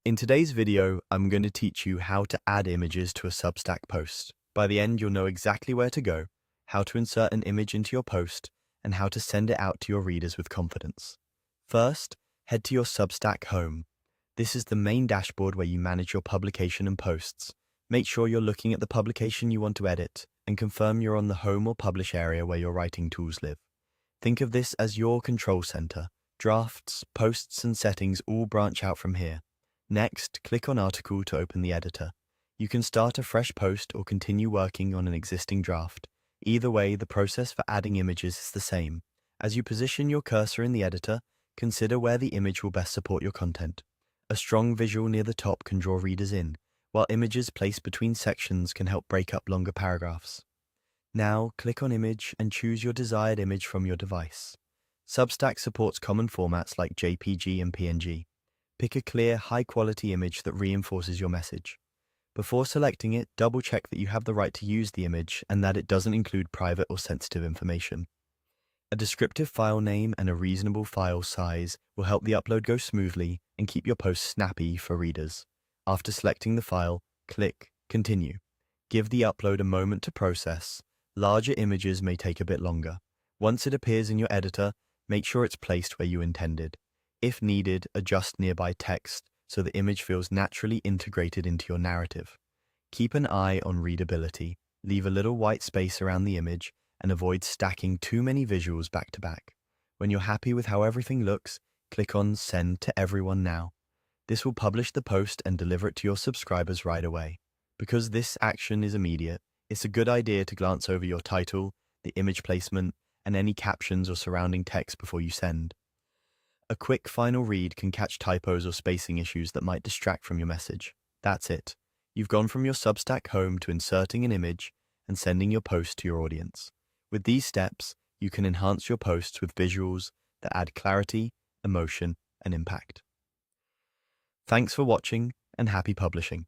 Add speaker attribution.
Speaker 1: In today's video, I'm going to teach you how to add images to a Substack post. By the end, you'll know exactly where to go, how to insert an image into your post, and how to send it out to your readers with confidence. First, head to your Substack home. This is the main dashboard where you manage your publication and posts. Make sure you're looking at the publication you want to edit, and confirm you're on the home or publish area where your writing tools live. Think of this as your control center. Drafts, posts, and settings all branch out from here. Next, click on Article to open the editor. You can start a fresh post or continue working on an existing draft. Either way, the process for adding images is the same. As you position your cursor in the editor, consider where the image will best support your content. A strong visual near the top can draw readers in, while images placed between sections can help break up longer paragraphs. Now, click on Image and choose your desired image from your device. Substack supports common formats like JPG and PNG. Pick a clear, high-quality image that reinforces your message. Before selecting it, double-check that you have the right to use the image and that it doesn't include private or sensitive information. A descriptive file name and a reasonable file size will help the upload go smoothly and keep your post snappy for readers. After selecting the file, click Continue. Give the upload a moment to process. Larger images may take a bit longer. Once it appears in your editor, make sure it's placed where you intended. If needed, adjust nearby text so the image feels naturally integrated into your narrative. Keep an eye on readability. Leave a little white space around the image and avoid stacking too many visuals back to back. When you're happy with how everything looks, click on Send to Everyone Now. This will publish the post and deliver it to your subscribers right away. Because this action is immediate, it's a good idea to glance over your title, the image placement, and any captions or surrounding text before you send. A quick final read can catch typos or spacing issues that might distract from your message. That's it. You've gone from your Substack home to inserting an image and sending your post to your audience. With these steps, you can enhance your posts with visuals that add clarity, emotion, and impact. Thanks for watching, and happy publishing.